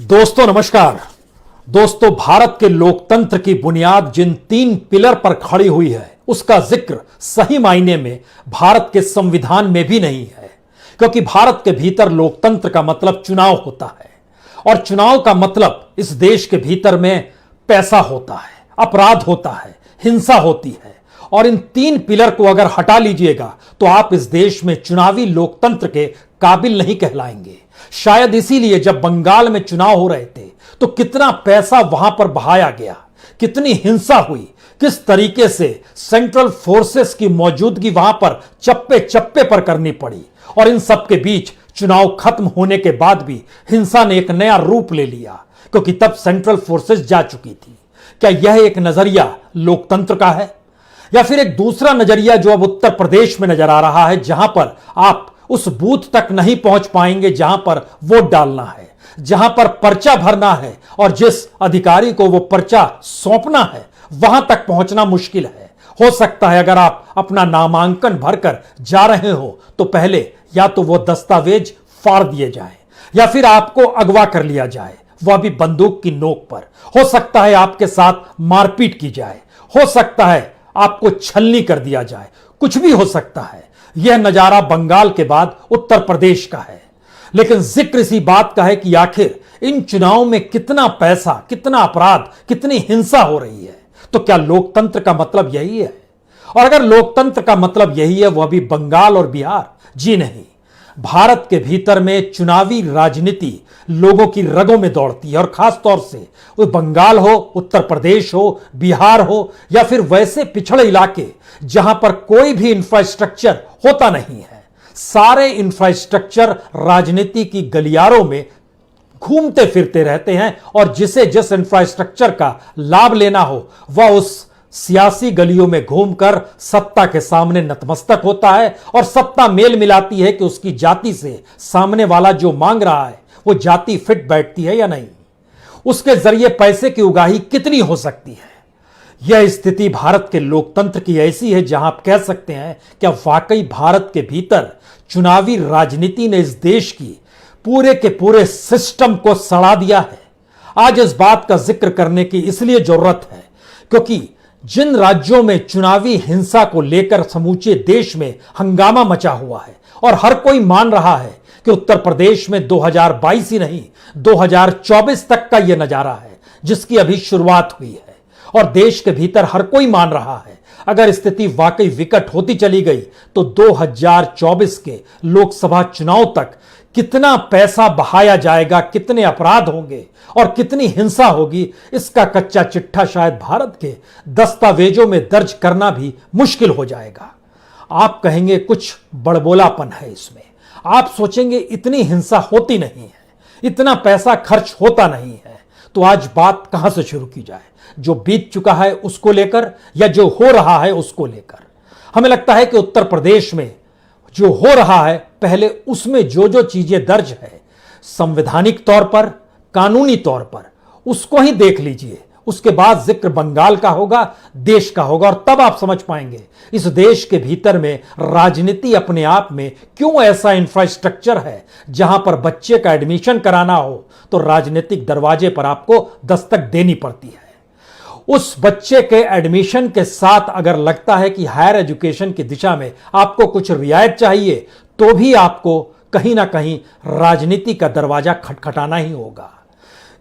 दोस्तों नमस्कार। दोस्तों, भारत के लोकतंत्र की बुनियाद जिन 3 पिलर पर खड़ी हुई है उसका जिक्र सही मायने में भारत के संविधान में भी नहीं है, क्योंकि भारत के भीतर लोकतंत्र का मतलब चुनाव होता है और चुनाव का मतलब इस देश के भीतर में पैसा होता है, अपराध होता है, हिंसा होती है। और इन 3 पिलर को अगर हटा लीजिएगा तो आप इस देश में चुनावी लोकतंत्र के काबिल नहीं कहलाएंगे। शायद इसीलिए जब बंगाल में चुनाव हो रहे थे तो कितना पैसा वहां पर बहाया गया, कितनी हिंसा हुई, किस तरीके से सेंट्रल फोर्सेस की मौजूदगी वहां पर चप्पे चप्पे पर करनी पड़ी। और इन सब के बीच चुनाव खत्म होने के बाद भी हिंसा ने एक नया रूप ले लिया, क्योंकि तब सेंट्रल फोर्सेस जा चुकी थी। क्या यह एक नजरिया लोकतंत्र का है, या फिर एक दूसरा नजरिया जो अब उत्तर प्रदेश में नजर आ रहा है, जहां पर आप उस बूथ तक नहीं पहुंच पाएंगे जहां पर वोट डालना है, जहां पर पर्चा भरना है और जिस अधिकारी को वो पर्चा सौंपना है वहां तक पहुंचना मुश्किल है। हो सकता है अगर आप अपना नामांकन भरकर जा रहे हो तो पहले या तो वो दस्तावेज फाड़ दिए जाए या फिर आपको अगवा कर लिया जाए, वह भी बंदूक की नोक पर। हो सकता है आपके साथ मारपीट की जाए, हो सकता है आपको छलनी कर दिया जाए, कुछ भी हो सकता है। यह नजारा बंगाल के बाद उत्तर प्रदेश का है। लेकिन जिक्र इसी बात का है कि आखिर इन चुनावों में कितना पैसा, कितना अपराध, कितनी हिंसा हो रही है। तो क्या लोकतंत्र का मतलब यही है? और अगर लोकतंत्र का मतलब यही है, वह भी बंगाल और बिहार? जी नहीं। भारत के भीतर में चुनावी राजनीति लोगों की रगों में दौड़ती है, और खास तौर से वो बंगाल हो, उत्तर प्रदेश हो, बिहार हो, या फिर वैसे पिछड़े इलाके जहां पर कोई भी इंफ्रास्ट्रक्चर होता नहीं है। सारे इंफ्रास्ट्रक्चर राजनीति की गलियारों में घूमते फिरते रहते हैं, और जिसे जिस इंफ्रास्ट्रक्चर का लाभ लेना हो वह उस सियासी गलियों में घूमकर सत्ता के सामने नतमस्तक होता है, और सत्ता मेल मिलाती है कि उसकी जाति से सामने वाला जो मांग रहा है वो जाति फिट बैठती है या नहीं, उसके जरिए पैसे की उगाही कितनी हो सकती है। यह स्थिति भारत के लोकतंत्र की ऐसी है जहां आप कह सकते हैं क्या वाकई भारत के भीतर चुनावी राजनीति ने इस देश की पूरे के पूरे सिस्टम को सड़ा दिया है। आज इस बात का जिक्र करने की इसलिए जरूरत है क्योंकि जिन राज्यों में चुनावी हिंसा को लेकर समूचे देश में हंगामा मचा हुआ है, और हर कोई मान रहा है कि उत्तर प्रदेश में 2022 ही नहीं 2024 तक का यह नजारा है जिसकी अभी शुरुआत हुई है, और देश के भीतर हर कोई मान रहा है अगर स्थिति वाकई विकट होती चली गई तो 2024 के लोकसभा चुनाव तक कितना पैसा बहाया जाएगा, कितने अपराध होंगे और कितनी हिंसा होगी, इसका कच्चा चिट्ठा शायद भारत के दस्तावेजों में दर्ज करना भी मुश्किल हो जाएगा। आप कहेंगे कुछ बड़बोलापन है इसमें, आप सोचेंगे इतनी हिंसा होती नहीं है, इतना पैसा खर्च होता नहीं है। तो आज बात कहां से शुरू की जाए? जो बीत चुका है उसको लेकर, या जो हो रहा है उसको लेकर? हमें लगता है कि उत्तर प्रदेश में जो हो रहा है, पहले उसमें जो जो चीजें दर्ज है संवैधानिक तौर पर, कानूनी तौर पर, उसको ही देख लीजिए। उसके बाद जिक्र बंगाल का होगा, देश का होगा, और तब आप समझ पाएंगे इस देश के भीतर में राजनीति अपने आप में क्यों ऐसा इंफ्रास्ट्रक्चर है जहां पर बच्चे का एडमिशन कराना हो तो राजनीतिक दरवाजे पर आपको दस्तक देनी पड़ती है। उस बच्चे के एडमिशन के साथ अगर लगता है कि हायर एजुकेशन की दिशा में आपको कुछ रियायत चाहिए तो भी आपको कहीं ना कहीं राजनीति का दरवाजा खटखटाना ही होगा।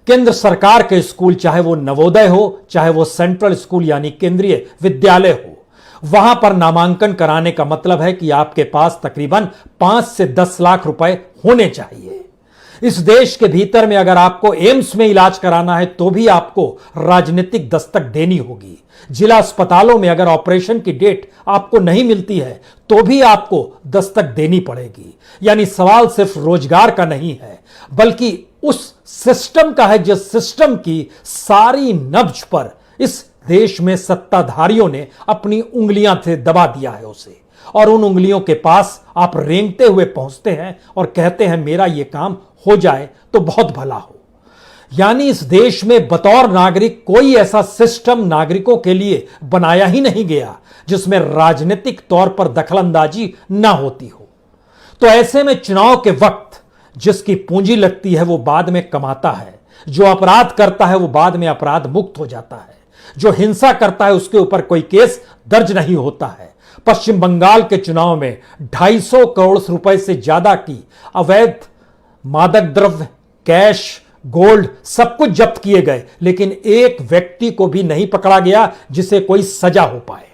केंद्र सरकार के स्कूल, चाहे वो नवोदय हो, चाहे वो सेंट्रल स्कूल यानी केंद्रीय विद्यालय हो, वहां पर नामांकन कराने का मतलब है कि आपके पास तकरीबन 5 से 10 लाख रुपए होने चाहिए। इस देश के भीतर में अगर आपको एम्स में इलाज कराना है तो भी आपको राजनीतिक दस्तक देनी होगी। जिला अस्पतालों में अगर ऑपरेशन की डेट आपको नहीं मिलती है तो भी आपको दस्तक देनी पड़ेगी। यानी सवाल सिर्फ रोजगार का नहीं है, बल्कि उस सिस्टम का है जिस सिस्टम की सारी नब्ज पर इस देश में सत्ताधारियों ने अपनी उंगलियां से दबा दिया है उसे, और उन उंगलियों के पास आप रेंगते हुए पहुंचते हैं और कहते हैं मेरा यह काम हो जाए तो बहुत भला हो। यानी इस देश में बतौर नागरिक कोई ऐसा सिस्टम नागरिकों के लिए बनाया ही नहीं गया जिसमें राजनीतिक तौर पर दखलंदाजी ना होती हो। तो ऐसे में चुनाव के वक्त जिसकी पूंजी लगती है वो बाद में कमाता है, जो अपराध करता है वो बाद में अपराध मुक्त हो जाता है। जो हिंसा करता है उसके ऊपर कोई केस दर्ज नहीं होता है। पश्चिम बंगाल के चुनाव में 250 करोड़ रुपए से ज्यादा की अवैध मादक द्रव्य, कैश, गोल्ड सब कुछ जब्त किए गए, लेकिन एक व्यक्ति को भी नहीं पकड़ा गया जिसे कोई सजा हो पाए।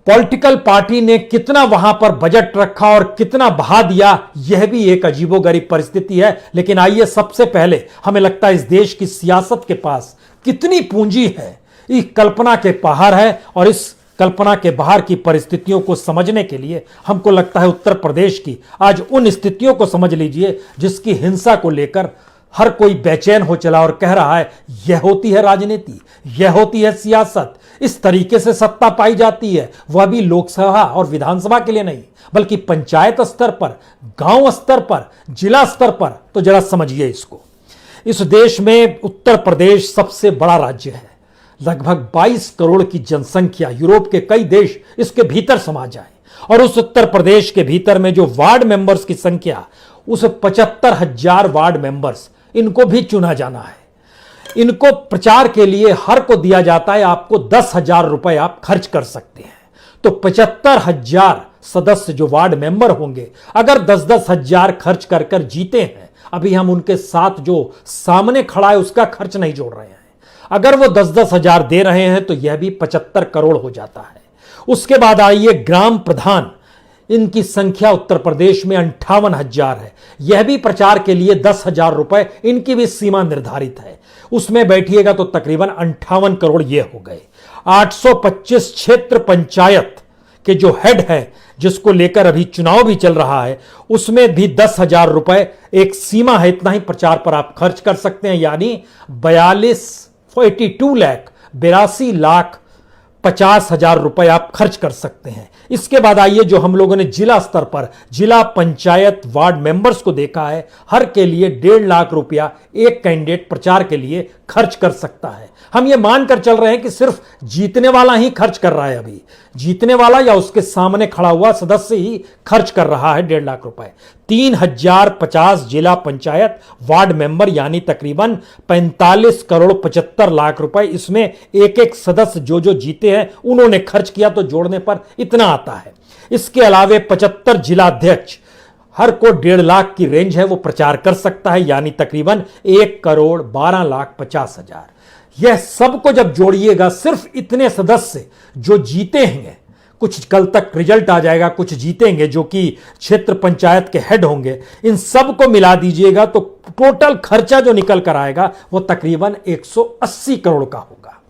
पॉलिटिकल पार्टी ने कितना वहां पर बजट रखा और कितना बहा दिया, यह भी एक अजीबोगरीब परिस्थिति है। लेकिन आइए सबसे पहले, हमें लगता है इस देश की सियासत के पास कितनी पूंजी है, इस कल्पना के बाहर है। और इस कल्पना के बाहर की परिस्थितियों को समझने के लिए हमको लगता है उत्तर प्रदेश की आज उन स्थितियों को समझ लीजिए जिसकी हिंसा को लेकर हर कोई बेचैन हो चला और कह रहा है यह होती है राजनीति, यह होती है सियासत, इस तरीके से सत्ता पाई जाती है। वह भी लोकसभा और विधानसभा के लिए नहीं, बल्कि पंचायत स्तर पर, गांव स्तर पर, जिला स्तर पर। तो जरा समझिए इसको। इस देश में उत्तर प्रदेश सबसे बड़ा राज्य है। लगभग 22 करोड़ की जनसंख्या, यूरोप के कई देश इसके भीतर समा जाए। और उस उत्तर प्रदेश के भीतर में जो वार्ड मेंबर्स की संख्या, उस 75,000 वार्ड मेंबर्स, इनको भी चुना जाना है। इनको प्रचार के लिए हर को दिया जाता है, आपको 10,000 रुपए आप खर्च कर सकते हैं। तो 75,000 सदस्य जो वार्ड मेंबर होंगे, अगर 10-10 हजार खर्च कर कर जीते हैं, अभी हम उनके साथ जो सामने खड़ा है उसका खर्च नहीं जोड़ रहे हैं, अगर वो 10-10 हजार दे रहे हैं तो यह भी 75 करोड़ हो जाता है। उसके बाद आइए ग्राम प्रधान, इनकी संख्या उत्तर प्रदेश में 58,000 है। यह भी प्रचार के लिए 10,000 रुपए, इनकी भी सीमा निर्धारित है। उसमें बैठिएगा तो तकरीबन 58 करोड़ ये हो गए। 825 क्षेत्र पंचायत के जो हेड है, जिसको लेकर अभी चुनाव भी चल रहा है, उसमें भी 10,000 रुपए एक सीमा है, इतना ही प्रचार पर आप खर्च कर सकते हैं। यानी 82 लाख 50,000 रुपए आप खर्च कर सकते हैं। इसके बाद आइए जो हम लोगों ने जिला स्तर पर जिला पंचायत वार्ड मेंबर्स को देखा है, हर के लिए 1.5 लाख रुपया एक कैंडिडेट प्रचार के लिए खर्च कर सकता है। हम ये मानकर चल रहे हैं कि सिर्फ जीतने वाला ही खर्च कर रहा है, अभी जीतने वाला या उसके सामने खड़ा हुआ सदस्य ही खर्च कर रहा है 1.5 लाख रुपए। 3,050 जिला पंचायत वार्ड मेंबर, यानी तकरीबन 45 करोड़ 75 लाख रुपए, इसमें एक एक सदस्य जो जो जीते हैं उन्होंने खर्च किया, तो जोड़ने पर इतना आता है। इसके अलावे 75 जिला अध्यक्ष, हर को 1.5 लाख की रेंज है, वो प्रचार कर सकता है, यानी तकरीबन 1 करोड़ 12 लाख 50 हजार। यह सबको जब जोड़िएगा, सिर्फ इतने सदस्य जो जीते हैं, कुछ कल तक रिजल्ट आ जाएगा, कुछ जीतेंगे जो कि क्षेत्र पंचायत के हेड होंगे, इन सब को मिला दीजिएगा तो टोटल खर्चा जो निकल कर आएगा वो तकरीबन 180 करोड़ का होगा।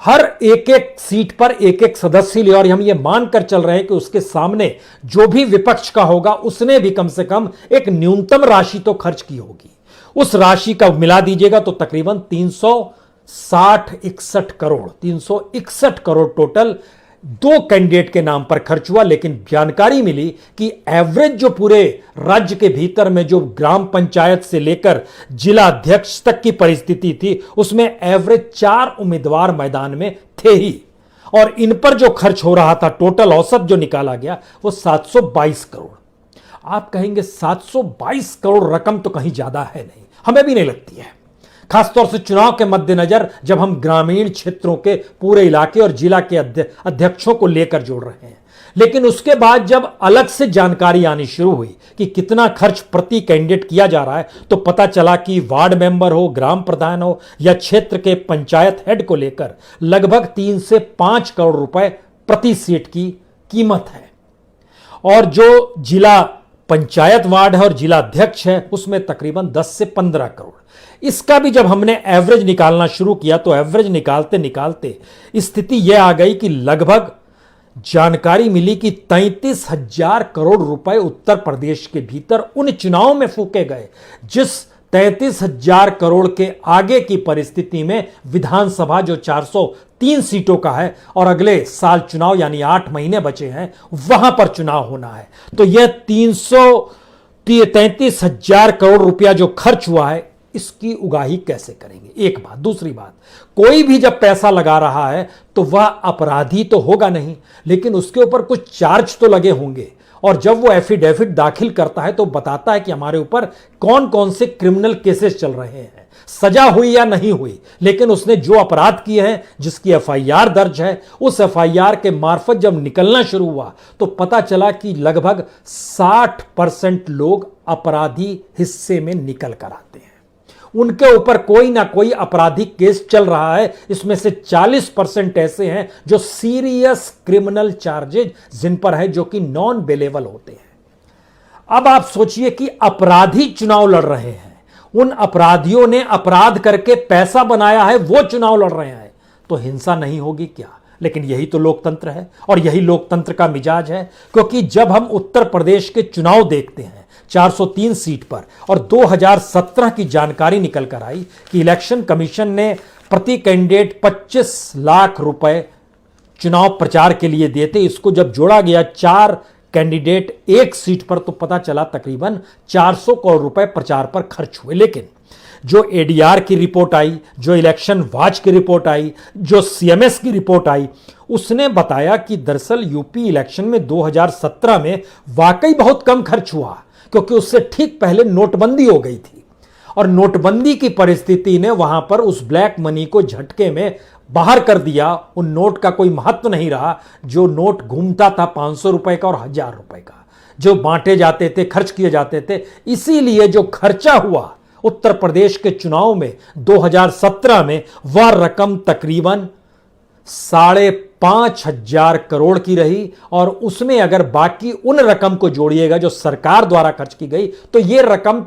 हर एक एक सीट पर एक एक सदस्य ले, और हम ये मानकर चल रहे हैं कि उसके सामने जो भी विपक्ष का होगा उसने भी कम से कम एक न्यूनतम राशि तो खर्च की होगी। उस राशि का मिला दीजिएगा तो तकरीबन 361 करोड़ टोटल 2 कैंडिडेट के नाम पर खर्च हुआ। लेकिन जानकारी मिली कि एवरेज जो पूरे राज्य के भीतर में जो ग्राम पंचायत से लेकर जिला अध्यक्ष तक की परिस्थिति थी, उसमें एवरेज 4 उम्मीदवार मैदान में थे ही, और इन पर जो खर्च हो रहा था, टोटल औसत जो निकाला गया वो 722 करोड़। आप कहेंगे 722 करोड़ रकम तो कहीं ज्यादा है नहीं, हमें भी नहीं लगती है, खासतौर से चुनाव के मद्देनजर जब हम ग्रामीण क्षेत्रों के पूरे इलाके और जिला के अध्यक्षों को लेकर जोड़ रहे हैं। लेकिन उसके बाद जब अलग से जानकारी आनी शुरू हुई कि कितना खर्च प्रति कैंडिडेट किया जा रहा है, तो पता चला कि वार्ड मेंबर हो, ग्राम प्रधान हो या क्षेत्र के पंचायत हेड को लेकर लगभग 3 से 5 करोड़ रुपए प्रति सीट की कीमत है। और जो जिला पंचायत वार्ड है और जिला अध्यक्ष है, उसमें तकरीबन 10 से 15 करोड़। इसका भी जब हमने एवरेज निकालना शुरू किया तो एवरेज निकालते निकालते स्थिति यह आ गई कि लगभग जानकारी मिली कि 33,000 करोड़ रुपए उत्तर प्रदेश के भीतर उन चुनावों में फूके गए, जिस 33,000 करोड़ के आगे की परिस्थिति में विधानसभा जो 403 सीटों का है और अगले साल चुनाव यानी 8 महीने बचे हैं, वहां पर चुनाव होना है। तो यह 33,000 करोड़ रुपया जो खर्च हुआ है, इसकी उगाही कैसे करेंगे? एक बात। दूसरी बात, कोई भी जब पैसा लगा रहा है तो वह अपराधी तो होगा नहीं, लेकिन उसके ऊपर कुछ चार्ज तो लगे होंगे, और जब वो एफिडेविट दाखिल करता है तो बताता है कि हमारे ऊपर कौन कौन से क्रिमिनल केसेस चल रहे हैं, सजा हुई या नहीं हुई, लेकिन उसने जो अपराध किए हैं, जिसकी एफआईआर दर्ज है, उस एफआईआर के मार्फत जब निकलना शुरू हुआ तो पता चला कि लगभग 60% लोग अपराधी हिस्से में निकल कर आते हैं। उनके ऊपर कोई ना कोई आपराधिक केस चल रहा है। इसमें से 40% ऐसे हैं जो सीरियस क्रिमिनल चार्जेज जिन पर है, जो कि नॉन बेलेबल होते हैं। अब आप सोचिए कि अपराधी चुनाव लड़ रहे हैं, उन अपराधियों ने अपराध करके पैसा बनाया है, वो चुनाव लड़ रहे हैं, तो हिंसा नहीं होगी क्या? लेकिन यही तो लोकतंत्र है और यही लोकतंत्र का मिजाज है। क्योंकि जब हम उत्तर प्रदेश के चुनाव देखते हैं 403 सीट पर, और 2017 की जानकारी निकल कर आई कि इलेक्शन कमीशन ने प्रति कैंडिडेट 25 लाख रुपए चुनाव प्रचार के लिए दिए थे। इसको जब जोड़ा गया 4 कैंडिडेट एक सीट पर, तो पता चला तकरीबन 400 करोड़ रुपए प्रचार पर खर्च हुए। लेकिन जो एडीआर की रिपोर्ट आई, जो इलेक्शन वॉच की रिपोर्ट आई, जो सीएमएस की रिपोर्ट आई, उसने बताया कि दरअसल यूपी इलेक्शन में 2017 में वाकई बहुत कम खर्च हुआ, क्योंकि उससे ठीक पहले नोटबंदी हो गई थी और नोटबंदी की परिस्थिति ने वहां पर उस ब्लैक मनी को झटके में बाहर कर दिया। उन नोट का कोई महत्व नहीं रहा। जो नोट घूमता था 500 रुपए का और 1000 रुपए का, जो बांटे जाते थे, खर्च किए जाते थे, इसीलिए जो खर्चा हुआ उत्तर प्रदेश के चुनाव में 2017 में, वह रकम तकरीबन 5,500 करोड़ की रही। और उसमें अगर बाकी उन रकम को जोड़िएगा जो सरकार द्वारा खर्च की गई, तो यह रकम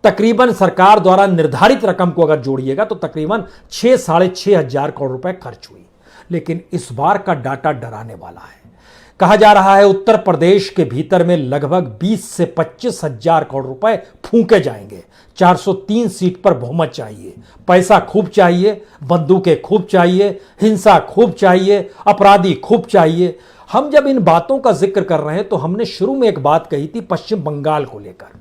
तकरीबन सरकार द्वारा निर्धारित रकम को अगर जोड़िएगा तो तकरीबन 6,500 करोड़ रुपए खर्च हुई। लेकिन इस बार का डाटा डराने वाला है। कहा जा रहा है उत्तर प्रदेश के भीतर में लगभग 20 से 25 हजार करोड़ रुपए फूंके जाएंगे। 403 सीट पर बहुमत चाहिए, पैसा खूब चाहिए, बंदूकें खूब चाहिए, हिंसा खूब चाहिए, अपराधी खूब चाहिए। हम जब इन बातों का जिक्र कर रहे हैं तो हमने शुरू में एक बात कही थी पश्चिम बंगाल को लेकर।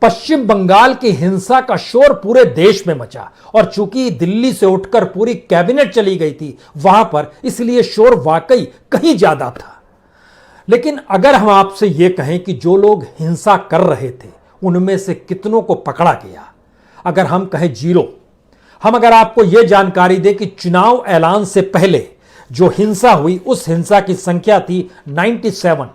पश्चिम बंगाल की हिंसा का शोर पूरे देश में मचा और चूंकि दिल्ली से उठकर पूरी कैबिनेट चली गई थी वहां पर, इसलिए शोर वाकई कहीं ज्यादा था। लेकिन अगर हम आपसे यह कहें कि जो लोग हिंसा कर रहे थे उनमें से कितनों को पकड़ा गया, अगर हम कहें 0, हम अगर आपको यह जानकारी दें कि चुनाव ऐलान से पहले जो हिंसा हुई उस हिंसा की संख्या थी 97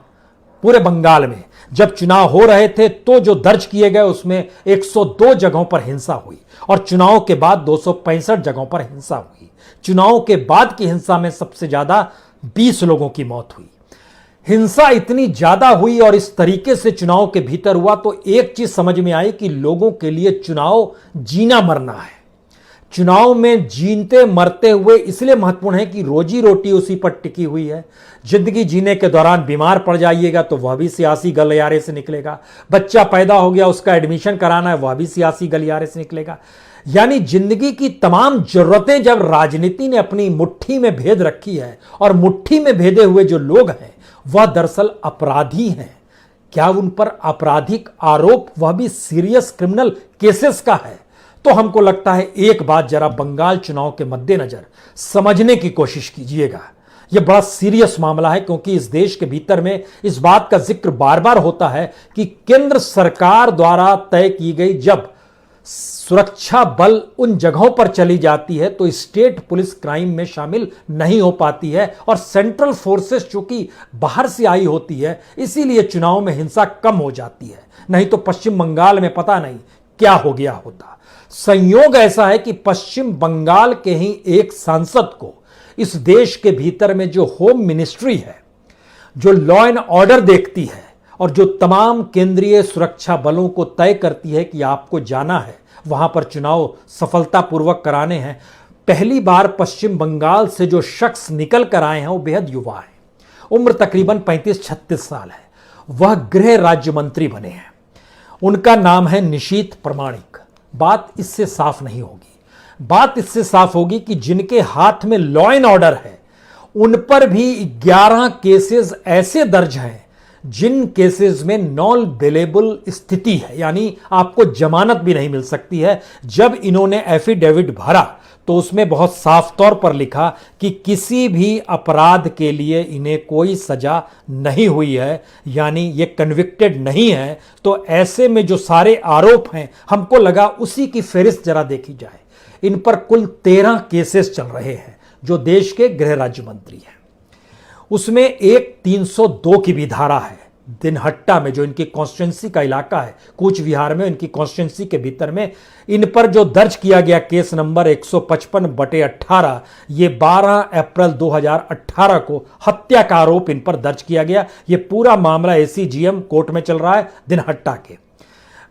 पूरे बंगाल में। जब चुनाव हो रहे थे तो जो दर्ज किए गए उसमें 102 जगहों पर हिंसा हुई और चुनाव के बाद 265 जगहों पर हिंसा हुई। चुनाव के बाद की हिंसा में सबसे ज्यादा 20 लोगों की मौत हुई। हिंसा इतनी ज्यादा हुई और इस तरीके से चुनाव के भीतर हुआ तो एक चीज समझ में आई कि लोगों के लिए चुनाव जीना मरना है। चुनाव में जीते मरते हुए इसलिए महत्वपूर्ण है कि रोजी रोटी उसी पर टिकी हुई है। जिंदगी जीने के दौरान बीमार पड़ जाइएगा तो वह भी सियासी गलियारे से निकलेगा। बच्चा पैदा हो गया, उसका एडमिशन कराना है, वह भी सियासी गलियारे से निकलेगा। यानी जिंदगी की तमाम जरूरतें जब राजनीति ने अपनी मुट्ठी में भेद रखी है और मुट्ठी में भेदे हुए जो लोग हैं वह दरअसल अपराधी हैं। क्या उन पर आपराधिक आरोप, वह भी सीरियस क्रिमिनल केसेस का है? तो हमको लगता है एक बात जरा बंगाल चुनाव के मद्देनजर समझने की कोशिश कीजिएगा। यह बड़ा सीरियस मामला है क्योंकि इस देश के भीतर में इस बात का जिक्र बार बार होता है कि केंद्र सरकार द्वारा तय की गई जब सुरक्षा बल उन जगहों पर चली जाती है तो स्टेट पुलिस क्राइम में शामिल नहीं हो पाती है और सेंट्रल फोर्सेस चूंकि बाहर से आई होती है इसीलिए चुनाव में हिंसा कम हो जाती है। नहीं तो पश्चिम बंगाल में पता नहीं क्या हो गया होता। संयोग ऐसा है कि पश्चिम बंगाल के ही एक सांसद को इस देश के भीतर में जो होम मिनिस्ट्री है, जो लॉ एंड ऑर्डर देखती है और जो तमाम केंद्रीय सुरक्षा बलों को तय करती है कि आपको जाना है वहां पर चुनाव सफलतापूर्वक कराने हैं, पहली बार पश्चिम बंगाल से जो शख्स निकल कर आए हैं वो बेहद युवा है, उम्र तकरीबन 35-36 साल है। वह गृह राज्य मंत्री बने हैं। उनका नाम है निशीथ प्रमाणिक। बात इससे साफ नहीं होगी, बात इससे साफ होगी कि जिनके हाथ में लॉ एंड ऑर्डर है उन पर भी 11 केसेस ऐसे दर्ज हैं जिन केसेस में नॉन बेलेबल स्थिति है, यानी आपको जमानत भी नहीं मिल सकती है। जब इन्होंने एफिडेविट भरा तो उसमें बहुत साफ तौर पर लिखा कि किसी भी अपराध के लिए इन्हें कोई सजा नहीं हुई है, यानी ये कन्विक्टेड नहीं है। तो ऐसे में जो सारे आरोप हैं, हमको लगा उसी की फेहरिस्त जरा देखी जाए। इन पर कुल 13 केसेस चल रहे हैं जो देश के गृह राज्य मंत्री हैं। उसमें एक 302 की भी धारा है। दिनहट्टा में जो इनकी कॉन्स्टिट्यूंसी का इलाका है, कूच विहार में, इनकी कॉन्स्टिट्यूंसी के भीतर में इन पर जो दर्ज किया गया केस नंबर 155/18, ये 12 अप्रैल 2018 को हत्या का आरोप इन पर दर्ज किया गया। ये पूरा मामला एसीजीएम कोर्ट में चल रहा है दिनहट्टा के।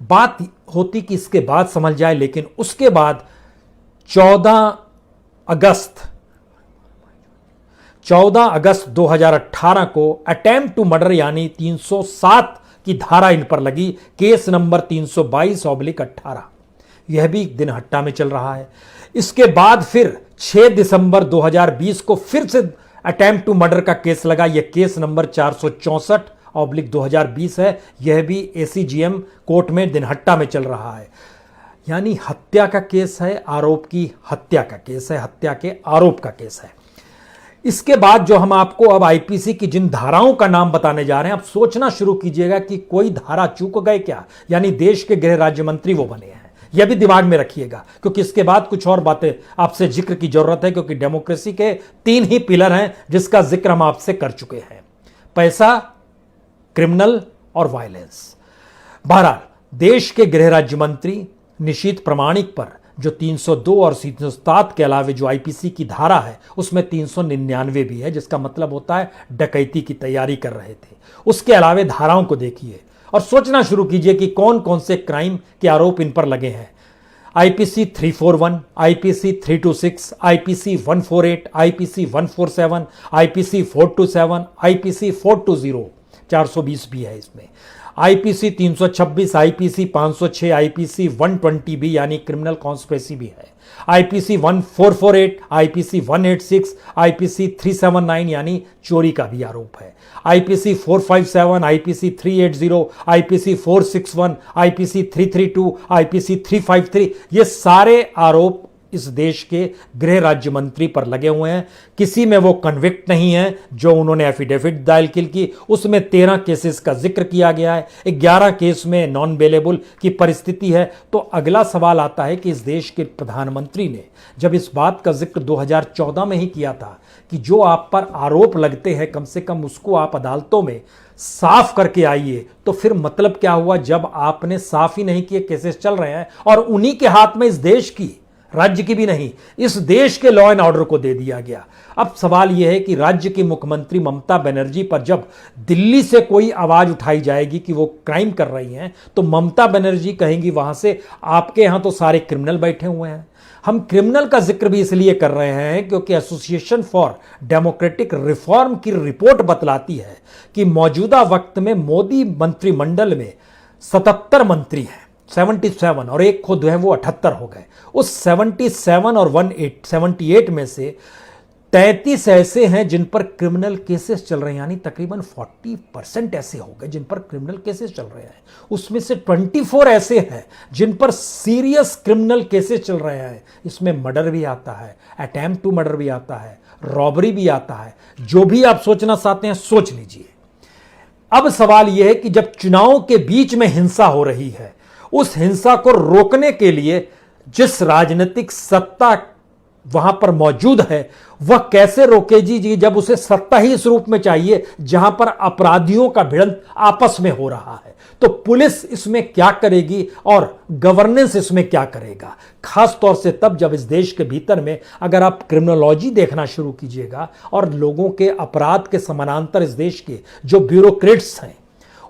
बात होती कि इसके बाद समझ जाए, लेकिन उसके बाद 14 अगस्त 2018 को अटेम्प्ट टू मर्डर यानी 307 की धारा इन पर लगी, केस नंबर 322/18। यह भी दिनहट्टा में चल रहा है। इसके बाद फिर 6 दिसंबर 2020 को फिर से अटेम्प्ट टू मर्डर का केस लगा। यह केस नंबर 464/2020 है। यह भी एसीजीएम कोर्ट में दिनहट्टा में चल रहा है। यानी हत्या का केस है, आरोप की हत्या का केस है, हत्या के आरोप का केस है। इसके बाद जो हम आपको अब आईपीसी की जिन धाराओं का नाम बताने जा रहे हैं, अब सोचना शुरू कीजिएगा कि कोई धारा चूक गए क्या, यानी देश के गृह राज्य मंत्री वो बने हैं। यह भी दिमाग में रखिएगा, क्योंकि इसके बाद कुछ और बातें आपसे जिक्र की जरूरत है, क्योंकि डेमोक्रेसी के 3 ही पिलर हैं जिसका जिक्र हम आपसे कर चुके हैं: पैसा, क्रिमिनल और वायलेंस। बहरहाल, देश के गृह राज्य मंत्री निशीथ प्रामाणिक पर जो 302 और 307 के अलावे जो आईपीसी की धारा है, उसमें 399 भी है, जिसका मतलब होता है डकैती की तैयारी कर रहे थे। उसके अलावे धाराओं को देखिए और सोचना शुरू कीजिए कि कौन कौन से क्राइम के आरोप इन पर लगे हैं। IPC 341, IPC 326, IPC 148, IPC 147, IPC 427, IPC 420, 420 भी है इसमें, आईपीसी 326, आईपीसी 506, आईपीसी 120 भी यानी क्रिमिनल कॉन्स्पिरेसी भी है, आईपीसी 1448, आईपीसी 186, आईपीसी 379 यानी चोरी का भी आरोप है, IPC 457, IPC 380, IPC 461, IPC 332, IPC 353। ये सारे आरोप इस देश के गृह राज्य मंत्री पर लगे हुए हैं। किसी में वो कन्विक्ट नहीं है जो उन्होंने एफिडेविट दायर की, उसमें 13 केसेस का जिक्र किया गया है, 11 केस में नॉन बेलेबल की परिस्थिति है। तो अगला सवाल आता है कि इस देश के प्रधानमंत्री ने जब इस बात का जिक्र 2014 में ही किया था कि जो आप पर आरोप लगते हैं कम से कम उसको आप अदालतों में साफ करके आइए, तो फिर मतलब क्या हुआ जब आपने साफ ही नहीं किए, केसेस चल रहे हैं और उन्हीं के हाथ में इस देश की, राज्य की भी नहीं, इस देश के लॉ एंड ऑर्डर को दे दिया गया। अब सवाल यह है कि राज्य की मुख्यमंत्री ममता बनर्जी पर जब दिल्ली से कोई आवाज उठाई जाएगी कि वो क्राइम कर रही हैं, तो ममता बनर्जी कहेंगी वहां से आपके यहां तो सारे क्रिमिनल बैठे हुए हैं। हम क्रिमिनल का जिक्र भी इसलिए कर रहे हैं क्योंकि एसोसिएशन फॉर डेमोक्रेटिक रिफॉर्म की रिपोर्ट बतलाती है कि मौजूदा वक्त में मोदी मंत्रिमंडल में 77 मंत्री हैं, 77, और एक खुद है वो 78 हो गए। उस 77 और 78 में से 33 ऐसे हैं जिन पर क्रिमिनल केसेस चल रहे हैं, यानी तकरीबन 40% ऐसे हो गए जिन पर क्रिमिनल केसेस चल रहे हैं। उसमें से 24 ऐसे हैं जिन पर सीरियस क्रिमिनल केसेस चल रहे हैं। इसमें मर्डर भी आता है, अटेम्प्ट टू मर्डर भी आता है, रॉबरी भी आता है। जो भी आप सोचना चाहते हैं सोच लीजिए। अब सवाल यह है कि जब चुनाव के बीच में हिंसा हो रही है, उस हिंसा को रोकने के लिए जिस राजनीतिक सत्ता वहां पर मौजूद है वह कैसे रोके जी, जब उसे सत्ता ही इस रूप में चाहिए जहां पर अपराधियों का भिड़ंत आपस में हो रहा है। तो पुलिस इसमें क्या करेगी और गवर्नेंस इसमें क्या करेगा, खास तौर से तब जब इस देश के भीतर में अगर आप क्रिमिनोलॉजी देखना शुरू कीजिएगा और लोगों के अपराध के समानांतर इस देश के जो ब्यूरोक्रेट्स हैं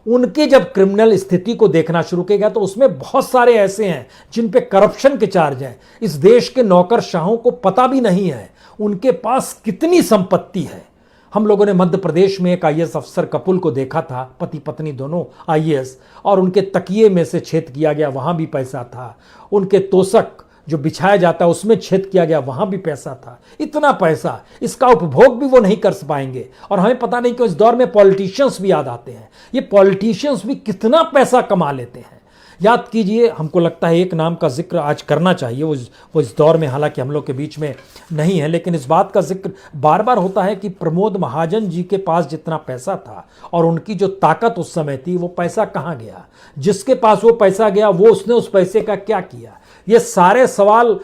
उनके जब क्रिमिनल स्थिति को देखना शुरू किया तो उसमें बहुत सारे ऐसे हैं जिन पे करप्शन के चार्ज हैं। इस देश के नौकरशाहों को पता भी नहीं है उनके पास कितनी संपत्ति है। हम लोगों ने मध्य प्रदेश में एक आईएएस अफसर कपुल को देखा था, पति पत्नी दोनों आईएएस, और उनके तकिए में से छेद किया गया, वहां भी पैसा था। उनके तोशक जो बिछाया जाता है उसमें छेद किया गया, वहां भी पैसा था। इतना पैसा, इसका उपभोग भी वो नहीं कर पाएंगे। और हमें पता नहीं कि इस दौर में पॉलिटिशियंस भी याद आते हैं। ये पॉलिटिशियंस भी कितना पैसा कमा लेते हैं। याद कीजिए, हमको लगता है एक नाम का जिक्र आज करना चाहिए, वो इस दौर में हालांकि हम लोग के बीच में नहीं है, लेकिन इस बात का जिक्र बार बार होता है कि प्रमोद महाजन जी के पास जितना पैसा था और उनकी जो ताकत उस समय थी, वो पैसा कहाँ गया? जिसके पास वो पैसा गया वो उसने उस पैसे का क्या किया? ये सारे सवाल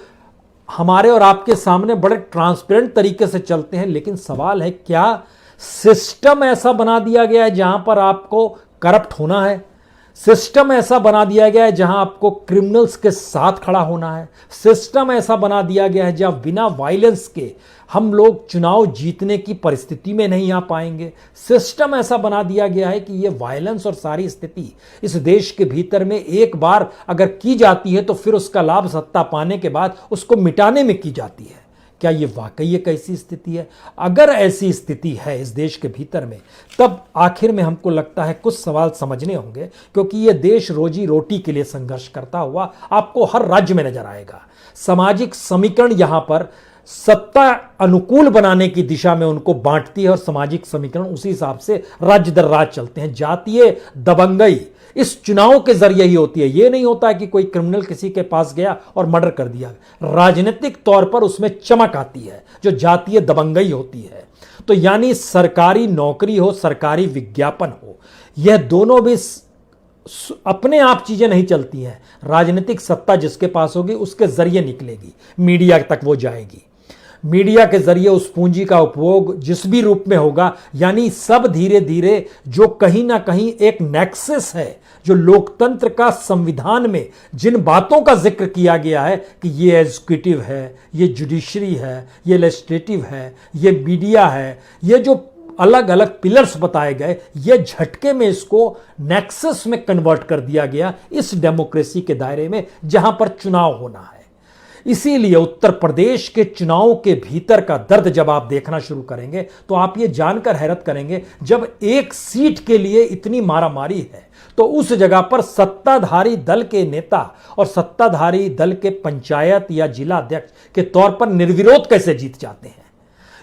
हमारे और आपके सामने बड़े ट्रांसपेरेंट तरीके से चलते हैं, लेकिन सवाल है क्या सिस्टम ऐसा बना दिया गया है जहां पर आपको करप्ट होना है? सिस्टम ऐसा बना दिया गया है जहां आपको क्रिमिनल्स के साथ खड़ा होना है? सिस्टम ऐसा बना दिया गया है जहां बिना वायलेंस के हम लोग चुनाव जीतने की परिस्थिति में नहीं आ पाएंगे? सिस्टम ऐसा बना दिया गया है कि ये वायलेंस और सारी स्थिति इस देश के भीतर में एक बार अगर की जाती है तो फिर उसका लाभ सत्ता पाने के बाद उसको मिटाने में की जाती है। क्या ये वाकई एक ऐसी स्थिति है? अगर ऐसी स्थिति है इस देश के भीतर में, तब आखिर में हमको लगता है कुछ सवाल समझने होंगे, क्योंकि ये देश रोजी रोटी के लिए संघर्ष करता हुआ आपको हर राज्य में नजर आएगा। सामाजिक समीकरण यहां पर सत्ता अनुकूल बनाने की दिशा में उनको बांटती है और सामाजिक समीकरण उसी हिसाब से राज्य दर राज्य चलते हैं। जातीय दबंगई इस चुनाव के जरिए ही होती है। यह नहीं होता है कि कोई क्रिमिनल किसी के पास गया और मर्डर कर दिया। राजनीतिक तौर पर उसमें चमक आती है जो जातीय दबंगई होती है। तो यानी सरकारी नौकरी हो, सरकारी विज्ञापन हो, यह दोनों भी अपने आप चीजें नहीं चलती हैं। राजनीतिक सत्ता जिसके पास होगी उसके जरिए निकलेगी, मीडिया तक वो जाएगी, मीडिया के जरिए उस पूंजी का उपभोग जिस भी रूप में होगा, यानी सब धीरे धीरे जो कहीं ना कहीं एक नेक्सस है, जो लोकतंत्र का संविधान में जिन बातों का जिक्र किया गया है कि ये एग्जीक्यूटिव है, ये जुडिशरी है, ये लेजिस्लेटिव है, ये मीडिया है, ये जो अलग अलग पिलर्स बताए गए, ये झटके में इसको नेक्सस में कन्वर्ट कर दिया गया इस डेमोक्रेसी के दायरे में जहां पर चुनाव होना है। इसीलिए उत्तर प्रदेश के चुनाव के भीतर का दर्द जब आप देखना शुरू करेंगे तो आप ये जानकर हैरत करेंगे, जब एक सीट के लिए इतनी मारामारी है तो उस जगह पर सत्ताधारी दल के नेता और सत्ताधारी दल के पंचायत या जिला अध्यक्ष के तौर पर निर्विरोध कैसे जीत जाते हैं।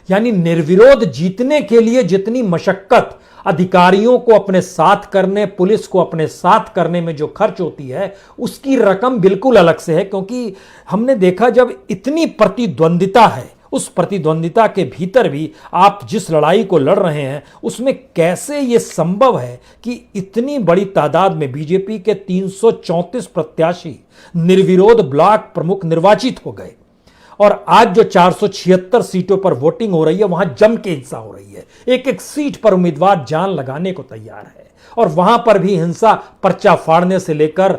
यानी निर्विरोध जीतने के लिए जितनी मशक्कत अधिकारियों को अपने साथ करने, पुलिस को अपने साथ करने में जो खर्च होती है, उसकी रकम बिल्कुल अलग से है। क्योंकि हमने देखा जब इतनी प्रतिद्वंदिता है, उस प्रतिद्वंदिता के भीतर भी आप जिस लड़ाई को लड़ रहे हैं उसमें कैसे यह संभव है कि इतनी बड़ी तादाद में बीजेपी के 334 प्रत्याशी निर्विरोध ब्लॉक प्रमुख निर्वाचित हो गए और आज जो 476 सीटों पर वोटिंग हो रही है वहां जम के हिंसा हो रही है। एक एक सीट पर उम्मीदवार जान लगाने को तैयार है और वहां पर भी हिंसा, पर्चा फाड़ने से लेकर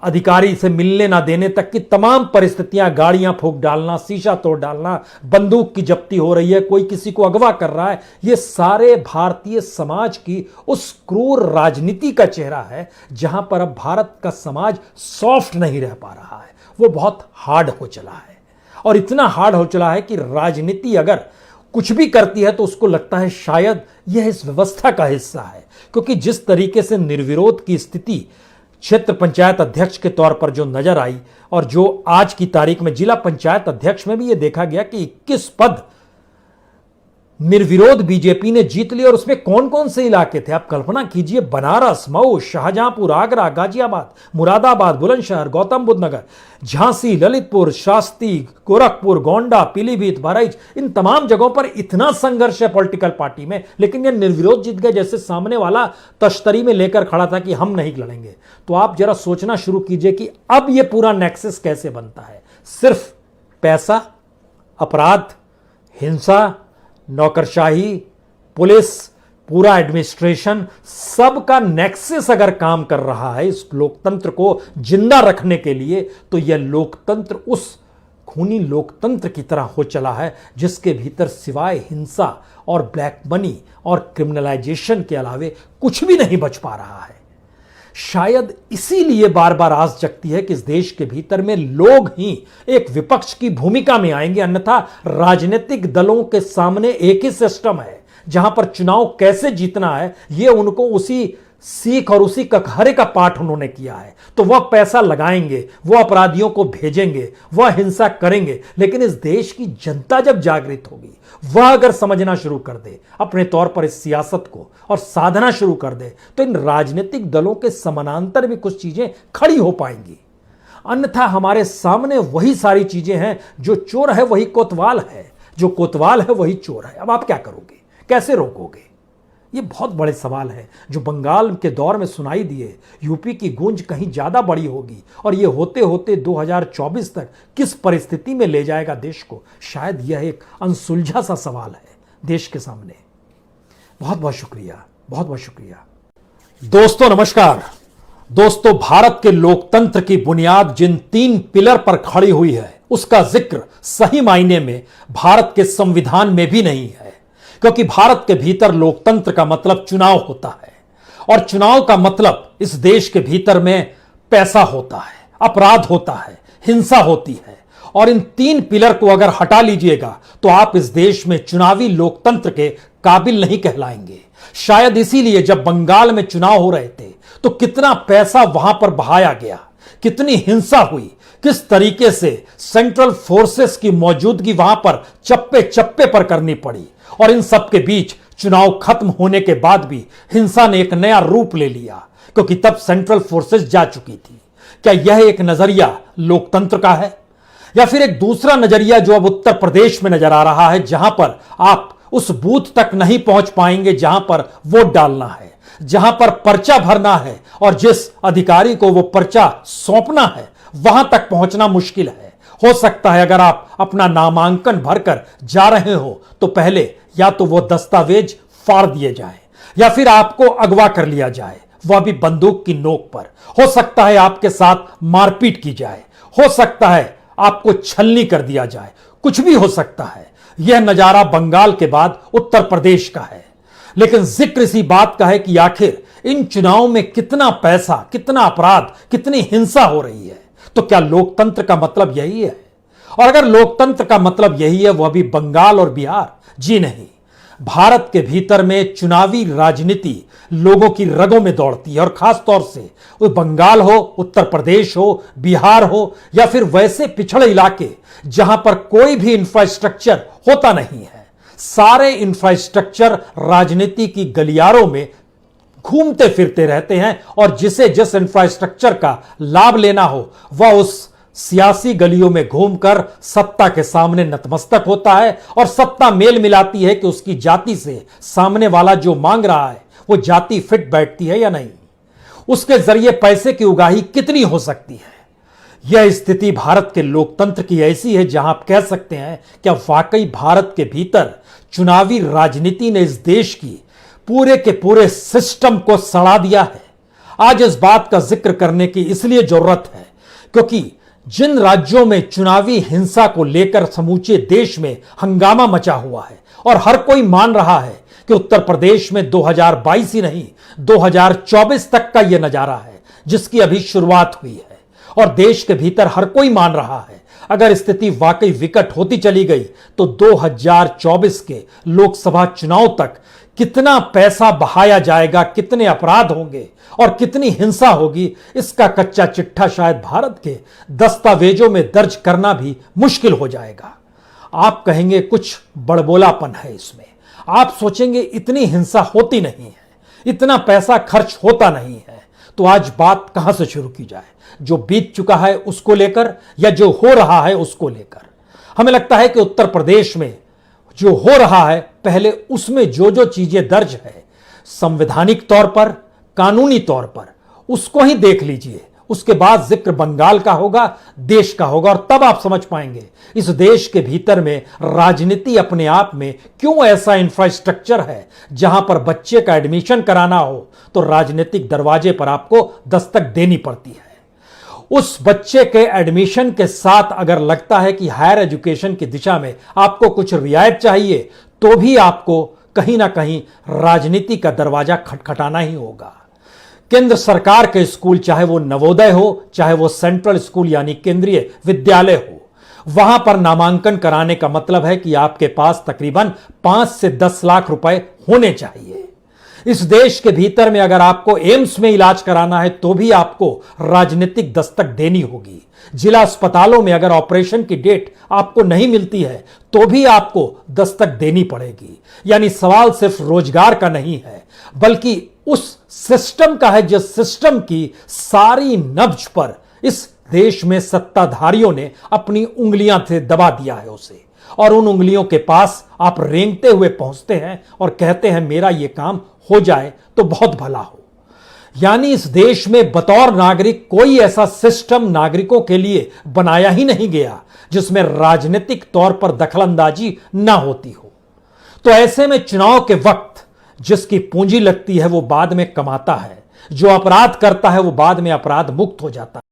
अधिकारी से मिलने ना देने तक की तमाम परिस्थितियां, गाड़ियां फूंक डालना, शीशा तोड़ डालना, बंदूक की जब्ती हो रही है, कोई किसी को अगवा कर रहा है। ये सारे भारतीय समाज की उस क्रूर राजनीति का चेहरा है जहां पर अब भारत का समाज सॉफ्ट नहीं रह पा रहा है, वो बहुत हार्ड हो चला है। और इतना हार्ड हो चला है कि राजनीति अगर कुछ भी करती है तो उसको लगता है शायद यह इस व्यवस्था का हिस्सा है। क्योंकि जिस तरीके से निर्विरोध की स्थिति क्षेत्र पंचायत अध्यक्ष के तौर पर जो नजर आई और जो आज की तारीख में जिला पंचायत अध्यक्ष में भी यह देखा गया कि 21 पद निर्विरोध बीजेपी ने जीत लिए। और उसमें कौन कौन से इलाके थे आप कल्पना कीजिए, बनारस, मऊ, शाहजहांपुर, आगरा, गाजियाबाद, मुरादाबाद, बुलंदशहर, गौतम बुद्ध नगर, झांसी, ललितपुर, शास्त्री, गोरखपुर, गोंडा, पीलीभीत, बहराइच, इन तमाम जगहों पर इतना संघर्ष है पॉलिटिकल पार्टी में, लेकिन ये निर्विरोध जीत गए। जैसे सामने वाला तश्तरी में लेकर खड़ा था कि हम नहीं लड़ेंगे। तो आप जरा सोचना शुरू कीजिए कि अब यह पूरा नेक्सस कैसे बनता है। सिर्फ पैसा, अपराध, हिंसा, नौकरशाही, पुलिस, पूरा एडमिनिस्ट्रेशन, सबका नेक्सस अगर काम कर रहा है इस लोकतंत्र को जिंदा रखने के लिए, तो यह लोकतंत्र उस खूनी लोकतंत्र की तरह हो चला है जिसके भीतर सिवाय हिंसा और ब्लैक मनी और क्रिमिनलाइजेशन के अलावे कुछ भी नहीं बच पा रहा है। शायद इसीलिए बार बार आस जगती है कि इस देश के भीतर में लोग ही एक विपक्ष की भूमिका में आएंगे, अन्यथा राजनीतिक दलों के सामने एक ही सिस्टम है जहां पर चुनाव कैसे जीतना है यह उनको उसी सीख और उसी कटघरे का पाठ उन्होंने किया है, तो वह पैसा लगाएंगे, वह अपराधियों को भेजेंगे, वह हिंसा करेंगे। लेकिन इस देश की जनता जब जागृत होगी, वह अगर समझना शुरू कर दे अपने तौर पर इस सियासत को और साधना शुरू कर दे, तो इन राजनीतिक दलों के समानांतर भी कुछ चीजें खड़ी हो पाएंगी। अन्यथा हमारे सामने वही सारी चीजें हैं, जो चोर है वही कोतवाल है, जो कोतवाल है वही चोर है। अब आप क्या करोगे, कैसे रोकोगे? ये बहुत बड़े सवाल हैं जो बंगाल के दौर में सुनाई दिए। यूपी की गूंज कहीं ज्यादा बड़ी होगी और ये होते होते 2024 तक किस परिस्थिति में ले जाएगा देश को, शायद यह एक अनसुलझा सा सवाल है देश के सामने। बहुत बहुत शुक्रिया, बहुत बहुत शुक्रिया। दोस्तों नमस्कार। दोस्तों, भारत के लोकतंत्र की बुनियाद जिन 3 पिलर पर खड़ी हुई है, उसका जिक्र सही मायने में भारत के संविधान में भी नहीं है। क्योंकि भारत के भीतर लोकतंत्र का मतलब चुनाव होता है और चुनाव का मतलब इस देश के भीतर में पैसा होता है, अपराध होता है, हिंसा होती है। और इन 3 पिलर को अगर हटा लीजिएगा तो आप इस देश में चुनावी लोकतंत्र के काबिल नहीं कहलाएंगे। शायद इसीलिए जब बंगाल में चुनाव हो रहे थे तो कितना पैसा वहां पर बहाया गया, कितनी हिंसा हुई, किस तरीके से सेंट्रल फोर्सेस की मौजूदगी वहां पर चप्पे चप्पे पर करनी पड़ी। और इन सब के बीच चुनाव खत्म होने के बाद भी हिंसा ने एक नया रूप ले लिया, क्योंकि तब सेंट्रल फोर्सेस जा चुकी थी। क्या यह एक नजरिया लोकतंत्र का है, या फिर एक दूसरा नजरिया जो अब उत्तर प्रदेश में नजर आ रहा है, जहां पर आप उस बूथ तक नहीं पहुंच पाएंगे जहां पर वोट डालना है, जहां पर पर्चा भरना है और जिस अधिकारी को वो पर्चा सौंपना है वहां तक पहुंचना मुश्किल है। हो सकता है अगर आप अपना नामांकन भरकर जा रहे हो तो पहले या तो वो दस्तावेज फाड़ दिए जाए या फिर आपको अगवा कर लिया जाए, वह भी बंदूक की नोक पर। हो सकता है आपके साथ मारपीट की जाए, हो सकता है आपको छलनी कर दिया जाए, कुछ भी हो सकता है। यह नजारा बंगाल के बाद उत्तर प्रदेश का है। लेकिन जिक्र इसी बात का है कि आखिर इन चुनावों में कितना पैसा, कितना अपराध, कितनी हिंसा हो रही है। तो क्या लोकतंत्र का मतलब यही है? और अगर लोकतंत्र का मतलब यही है, वह भी बंगाल और बिहार? जी नहीं। भारत के भीतर में चुनावी राजनीति लोगों की रगों में दौड़ती है, और खास तौर से वो बंगाल हो, उत्तर प्रदेश हो, बिहार हो, या फिर वैसे पिछड़े इलाके जहां पर कोई भी इंफ्रास्ट्रक्चर होता नहीं है। सारे इंफ्रास्ट्रक्चर राजनीति की गलियारों में घूमते फिरते रहते हैं, और जिसे जिस इंफ्रास्ट्रक्चर का लाभ लेना हो वह उस सियासी गलियों में घूमकर सत्ता के सामने नतमस्तक होता है, और सत्ता मेल मिलाती है कि उसकी जाति से सामने वाला जो मांग रहा है वो जाति फिट बैठती है या नहीं, उसके जरिए पैसे की उगाही कितनी हो सकती है। यह स्थिति भारत के लोकतंत्र की ऐसी है जहां आप कह सकते हैं क्या वाकई भारत के भीतर चुनावी राजनीति ने इस देश की पूरे के पूरे सिस्टम को सड़ा दिया है। आज इस बात का जिक्र करने की इसलिए जरूरत है क्योंकि जिन राज्यों में चुनावी हिंसा को लेकर समूचे देश में हंगामा मचा हुआ है, और हर कोई मान रहा है कि उत्तर प्रदेश में 2022 ही नहीं 2024 तक का यह नजारा है जिसकी अभी शुरुआत हुई है, और देश के भीतर हर कोई मान रहा है अगर स्थिति वाकई विकट होती चली गई तो 2024 के लोकसभा चुनाव तक कितना पैसा बहाया जाएगा, कितने अपराध होंगे और कितनी हिंसा होगी, इसका कच्चा चिट्ठा शायद भारत के दस्तावेजों में दर्ज करना भी मुश्किल हो जाएगा। आप कहेंगे कुछ बड़बोलापन है इसमें, आप सोचेंगे इतनी हिंसा होती नहीं है, इतना पैसा खर्च होता नहीं है। तो आज बात कहां से शुरू की जाए, जो बीत चुका है उसको लेकर या जो हो रहा है उसको लेकर? हमें लगता है कि उत्तर प्रदेश में जो हो रहा है पहले उसमें जो जो चीजें दर्ज है संवैधानिक तौर पर, कानूनी तौर पर, उसको ही देख लीजिए। उसके बाद जिक्र बंगाल का होगा, देश का होगा, और तब आप समझ पाएंगे इस देश के भीतर में राजनीति अपने आप में क्यों ऐसा इंफ्रास्ट्रक्चर है जहां पर बच्चे का एडमिशन कराना हो तो राजनीतिक दरवाजे पर आपको दस्तक देनी पड़ती है। उस बच्चे के एडमिशन के साथ अगर लगता है कि हायर एजुकेशन की दिशा में आपको कुछ रियायत चाहिए तो भी आपको कहीं ना कहीं राजनीति का दरवाजा खटखटाना ही होगा। केंद्र सरकार के स्कूल, चाहे वो नवोदय हो, चाहे वो सेंट्रल स्कूल यानी केंद्रीय विद्यालय हो, वहां पर नामांकन कराने का मतलब है कि आपके पास तकरीबन 5 से 10 लाख रुपए होने चाहिए। इस देश के भीतर में अगर आपको एम्स में इलाज कराना है तो भी आपको राजनीतिक दस्तक देनी होगी। जिला अस्पतालों में अगर ऑपरेशन की डेट आपको नहीं मिलती है तो भी आपको दस्तक देनी पड़ेगी। यानी सवाल सिर्फ रोजगार का नहीं है, बल्कि उस सिस्टम का है जिस सिस्टम की सारी नब्ज पर इस देश में सत्ताधारियों ने अपनी उंगलियां से दबा दिया है उसे, और उन उंगलियों के पास आप रेंगते हुए पहुंचते हैं और कहते हैं मेरा यह काम हो जाए तो बहुत भला हो। यानी इस देश में बतौर नागरिक कोई ऐसा सिस्टम नागरिकों के लिए बनाया ही नहीं गया जिसमें राजनीतिक तौर पर दखलंदाजी ना होती हो। तो ऐसे में चुनाव के वक्त जिसकी पूंजी लगती है वो बाद में कमाता है, जो अपराध करता है वो बाद में अपराध मुक्त हो जाता है।